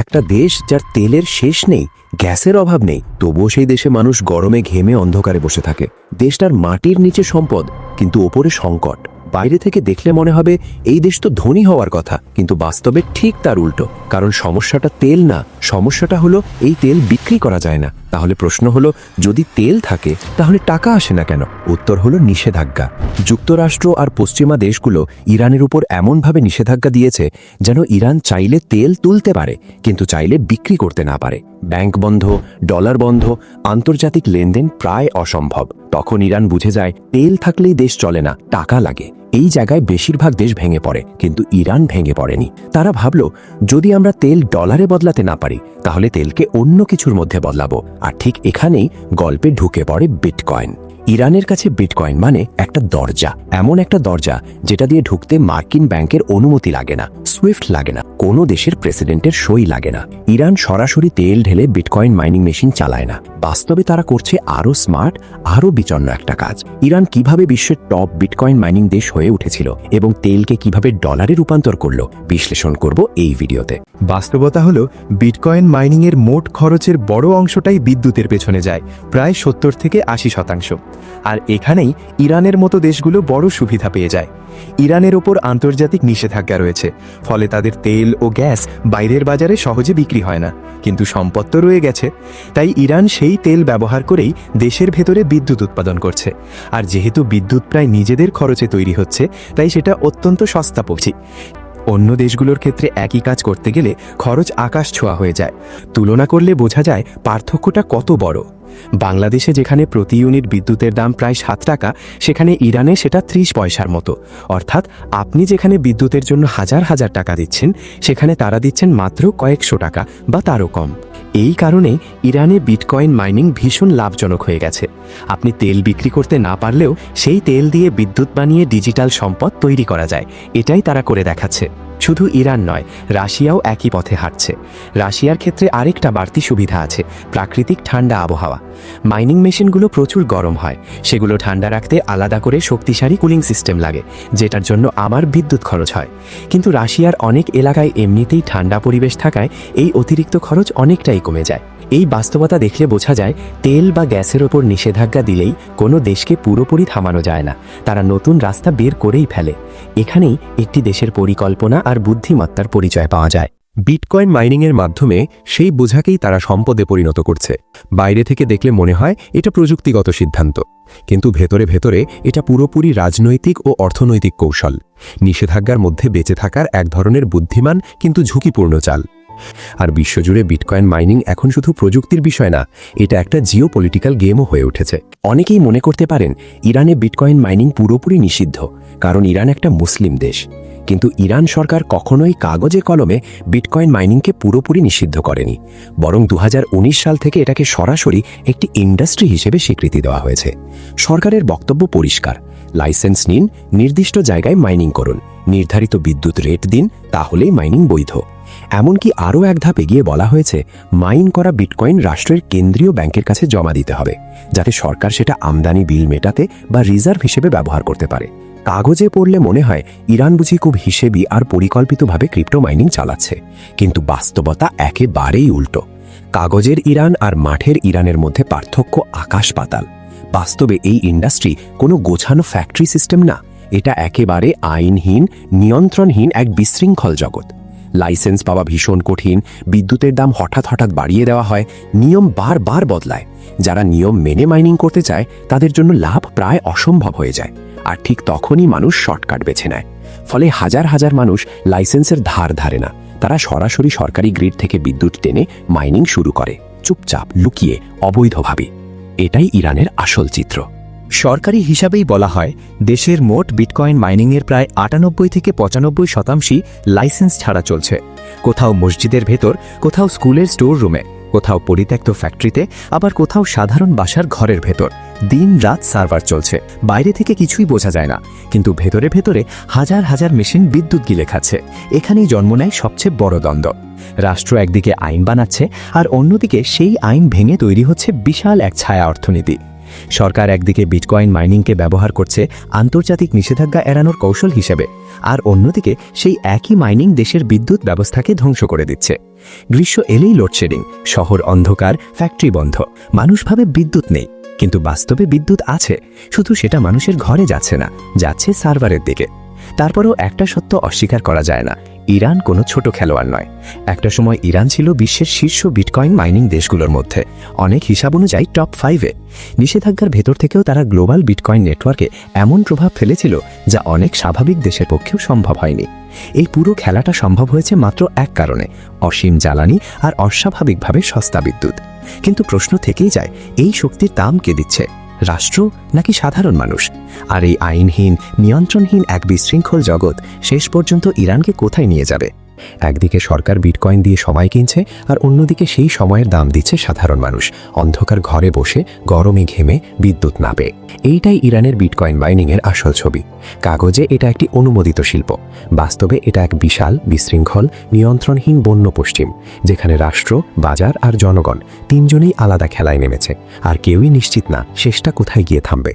একটা দেশ যার তেলের শেষ নেই, গ্যাসের অভাব নেই, তবুও সেই দেশে মানুষ গরমে ঘেমে অন্ধকারে বসে থাকে। দেশটার মাটির নিচে সম্পদ, কিন্তু ওপরে সংকট। বাইরে থেকে দেখলে মনে হবে এই দেশ তো ধনী হওয়ার কথা, কিন্তু বাস্তবে ঠিক তার উল্টো। কারণ সমস্যাটা তেল না, সমস্যাটা হলো এই তেল বিক্রি করা যায় না। তাহলে প্রশ্ন হলো, যদি তেল থাকে তাহলে টাকা আসে না কেন? উত্তর হলো নিষেধাজ্ঞা। যুক্তরাষ্ট্র আর পশ্চিমা দেশগুলো ইরানের উপর এমনভাবে নিষেধাজ্ঞা দিয়েছে যেন ইরান চাইলে তেল তুলতে পারে, কিন্তু চাইলে বিক্রি করতে না পারে। ব্যাংক বন্ধ, ডলার বন্ধ, আন্তর্জাতিক লেনদেন প্রায় অসম্ভব। তখন ইরান বুঝে যায় তেল থাকলেই দেশ চলে না, টাকা লাগে। এই জায়গায় বেশিরভাগ দেশ ভেঙে পড়ে, কিন্তু ইরান ভেঙে পড়েনি। তারা ভাবল, যদি আমরা তেল ডলারে বদলাতে না পারি তাহলে তেলকে অন্য কিছুর মধ্যে বদলাবো। আর ঠিক এখানেই গল্পে ঢুকে পড়ে বিটকয়েন। ইরানের কাছে বিটকয়েন মানে একটা দরজা, এমন একটা দরজা যেটা দিয়ে ঢুকতে মার্কিন ব্যাংকের অনুমতি লাগে না, সুইফট লাগে না, কোনো দেশের প্রেসিডেন্টের সই লাগে না। ইরান সরাসরি তেল ঢেলে বিটকয়েন মাইনিং মেশিন চালায় না। বাস্তবে তারা করছে আরও স্মার্ট, আরও বিচন্ন একটা কাজ। ইরান কিভাবে বিশ্বের টপ বিটকয়েন মাইনিং দেশ হয়ে উঠেছিল এবং তেলকে কিভাবে ডলারে রূপান্তর করলো, বিশ্লেষণ করব এই ভিডিওতে। বাস্তবতা হলো, বিটকয়েন মাইনিংয়ের মোট খরচের বড় অংশটাই বিদ্যুতের পেছনে যায়, প্রায় 70 থেকে 80%। আর এখানেই ইরানের মতো দেশগুলো বড় সুবিধা পেয়ে যায়। ইরানের ওপর আন্তর্জাতিক নিষেধাজ্ঞা রয়েছে, ফলে তাদের তেল ও গ্যাস বাইরের বাজারে সহজে বিক্রি হয় না, কিন্তু সম্পদ তো রয়ে গেছে। তাই ইরান সেই তেল ব্যবহার করেই দেশের ভেতরে বিদ্যুৎ উৎপাদন করছে। আর যেহেতু বিদ্যুৎ প্রায় নিজেদের খরচে তৈরি হচ্ছে, তাই সেটা অত্যন্ত সস্তা পড়ছে। অন্য দেশগুলোর ক্ষেত্রে একই কাজ করতে গেলে খরচ আকাশ ছোঁয়া হয়ে যায়। তুলনা করলে বোঝা যায় পার্থক্যটা কত বড়। বাংলাদেশে যেখানে প্রতি ইউনিট বিদ্যুতের দাম প্রায় 7 টাকা, সেখানে ইরানে সেটা 30 পয়সার মতো। অর্থাৎ আপনি যেখানে বিদ্যুতের জন্য হাজার হাজার টাকা দিচ্ছেন, সেখানে তারা দিচ্ছেন মাত্র কয়েকশো টাকা বা তারও কম। এই কারণে ইরানে বিটকয়েন মাইনিং ভীষণ লাভজনক হয়ে গেছে। আপনি তেল বিক্রি করতে না পারলেও সেই তেল দিয়ে বিদ্যুৎ বানিয়ে ডিজিটাল সম্পদ তৈরি করা যায়। এটাই তারা করে দেখাচ্ছে। শুধু ইরান নয়, রাশিয়াও একই পথে হাঁটছে। রাশিয়ার ক্ষেত্রে আরেকটা বাড়তি সুবিধা আছে, প্রাকৃতিক ঠান্ডা আবহাওয়া। মাইনিং মেশিনগুলো প্রচুর গরম হয়, সেগুলো ঠান্ডা রাখতে আলাদা করে শক্তিশালী কুলিং সিস্টেম লাগে, যেটার জন্য আমার বিদ্যুৎ খরচ হয়। কিন্তু রাশিয়ার অনেক এলাকায় এমনিতেই ঠান্ডা পরিবেশ থাকায় এই অতিরিক্ত খরচ অনেকটাই কমে যায়। এই বাস্তবতা দেখলে বোঝা যায়, তেল বা গ্যাসের ওপর নিষেধাজ্ঞা দিলেই কোনো দেশকে পুরোপুরি থামানো যায় না, তারা নতুন রাস্তা বের করেই ফেলে। এখানেই একটি দেশের পরিকল্পনা আর বুদ্ধিমত্তার পরিচয় পাওয়া যায়। বিটকয়েন মাইনিংয়ের মাধ্যমে সেই বোঝাকেই তারা সম্পদে পরিণত করছে। বাইরে থেকে দেখলে মনে হয় এটা প্রযুক্তিগত সিদ্ধান্ত, কিন্তু ভেতরে ভেতরে এটা পুরোপুরি রাজনৈতিক ও অর্থনৈতিক কৌশল। নিষেধাজ্ঞার মধ্যে বেঁচে থাকার এক ধরনের বুদ্ধিমান কিন্তু ঝুঁকিপূর্ণ চাল। আর বিশ্বজুড়ে বিটকয়েন মাইনিং এখন শুধু প্রযুক্তির বিষয় না, এটা একটা জিও পলিটিক্যাল গেমও হয়ে উঠেছে। অনেকেই মনে করতে পারেন ইরানে বিটকয়েন মাইনিং পুরোপুরি নিষিদ্ধ, কারণ ইরান একটা মুসলিম দেশ। কিন্তু ইরান সরকার কখনোই কাগজে কলমে বিটকয়েন মাইনিংকে পুরোপুরি নিষিদ্ধ করেনি, বরং 2019 সাল থেকে এটাকে সরাসরি একটি ইন্ডাস্ট্রি হিসেবে স্বীকৃতি দেওয়া হয়েছে। সরকারের বক্তব্য পরিষ্কার, লাইসেন্স নিন, নির্দিষ্ট জায়গায় মাইনিং করুন, নির্ধারিত বিদ্যুৎ রেট দিন, তাহলেই মাইনিং বৈধ। এমনকি আরও এক ধাপ এগিয়ে বলা হয়েছে, মাইন করা বিটকয়েন রাষ্ট্রের কেন্দ্রীয় ব্যাংকের কাছে জমা দিতে হবে, যাতে সরকার সেটা আমদানি বিল মেটাতে বা রিজার্ভ হিসেবে ব্যবহার করতে পারে। কাগজে পড়লে মনে হয় ইরান বুঝি খুব হিসেবি আর পরিকল্পিতভাবে ক্রিপ্টো মাইনিং চালাচ্ছে, কিন্তু বাস্তবতা একেবারেই উল্টো। কাগজের ইরান আর মাঠের ইরানের মধ্যে পার্থক্য আকাশ পাতাল। বাস্তবে এই ইন্ডাস্ট্রি কোনো গোছানো ফ্যাক্টরি সিস্টেম না, এটা একেবারে আইনহীন, নিয়ন্ত্রণহীন এক বিশৃঙ্খল জগৎ। লাইসেন্স পাওয়া ভীষণ কঠিন, বিদ্যুতের দাম হঠাৎ হঠাৎ বাড়িয়ে দেওয়া হয়, নিয়ম বারবার বদলায়। যারা নিয়ম মেনে মাইনিং করতে চায় তাদের জন্য লাভ প্রায় অসম্ভব হয়ে যায়। আর ঠিক তখনই মানুষ শর্টকাট বেছে নেয়। ফলে হাজার হাজার মানুষ লাইসেন্সের ধার ধারে না, তারা সরাসরি সরকারি গ্রিড থেকে বিদ্যুৎ টেনে মাইনিং শুরু করে, চুপচাপ, লুকিয়ে, অবৈধভাবে। এটাই ইরানের আসল চিত্র। সরকারি হিসাবেই বলা হয়, দেশের মোট বিটকয়েন মাইনিংয়ের প্রায় 98 থেকে 95% লাইসেন্স ছাড়া চলছে। কোথাও মসজিদের ভেতর, কোথাও স্কুলের স্টোর রুমে, কোথাও পরিত্যক্ত ফ্যাক্টরিতে, আবার কোথাও সাধারণ বাসার ঘরের ভেতর দিন রাত সার্ভার চলছে। বাইরে থেকে কিছুই বোঝা যায় না, কিন্তু ভেতরে ভেতরে হাজার হাজার মেশিন বিদ্যুৎ গিলে খাচ্ছে। এখানেই জন্ম নেয় সবচেয়ে বড় দ্বন্দ্ব। রাষ্ট্র একদিকে আইন বানাচ্ছে, আর অন্যদিকে সেই আইন ভেঙে তৈরি হচ্ছে বিশাল এক ছায়া অর্থনীতি। সরকার একদিকে বিটকয়েন মাইনিংকে ব্যবহার করছে আন্তর্জাতিক নিষেধাজ্ঞা এড়ানোর কৌশল হিসেবে, আর অন্যদিকে সেই একই মাইনিং দেশের বিদ্যুৎ ব্যবস্থাকে ধ্বংস করে দিচ্ছে। গ্রীষ্ম এলেই লোডশেডিং, শহর অন্ধকার, ফ্যাক্টরি বন্ধ, মানুষ ভাবে বিদ্যুৎ নেই, কিন্তু বাস্তবে বিদ্যুৎ আছে, শুধু সেটা মানুষের ঘরে যাচ্ছে না, যাচ্ছে সার্ভারের দিকে। তারপরেও একটা সত্য অস্বীকার করা যায় না, ইরান কোনো ছোট খেলোয়াড় নয়। একটা সময় ইরান ছিল বিশ্বের শীর্ষ বিটকয়েন মাইনিং দেশগুলোর মধ্যে, অনেক হিসাব অনুযায়ী টপ 5-এ। নিষেধাজ্ঞার ভেতর থেকেও তারা গ্লোবাল বিটকয়েন নেটওয়ার্কে এমন প্রভাব ফেলেছিল যা অনেক স্বাভাবিক দেশের পক্ষেও সম্ভব হয়নি। এই পুরো খেলাটা সম্ভব হয়েছে মাত্র এক কারণে, অসীম জ্বালানি আর অস্বাভাবিকভাবে সস্তা বিদ্যুৎ। কিন্তু প্রশ্ন থেকেই যায়, এই শক্তির দাম কে দিচ্ছে, রাষ্ট্র নাকি সাধারণ মানুষ? আর এই আইনহীন, নিয়ন্ত্রণহীন এক বিশৃঙ্খল জগৎ শেষ পর্যন্ত ইরানকে কোথায় নিয়ে যাবে? একদিকে সরকার বিটকয়েন দিয়ে সময় কিনছে, আর অন্যদিকে সেই সময়ের দাম দিচ্ছে সাধারণ মানুষ, অন্ধকার ঘরে বসে গরমে ঘেমে বিদ্যুৎ না পেয়ে। এইটাই ইরানের বিটকয়েন মাইনিংয়ের আসল ছবি। কাগজে এটা একটি অনুমোদিত শিল্প, বাস্তবে এটা এক বিশাল, বিশৃঙ্খল, নিয়ন্ত্রণহীন বন্য পশ্চিম, যেখানে রাষ্ট্র, বাজার আর জনগণ তিনজনেই আলাদা খেলায় নেমেছে, আর কেউই নিশ্চিত না শেষটা কোথায় গিয়ে থামবে।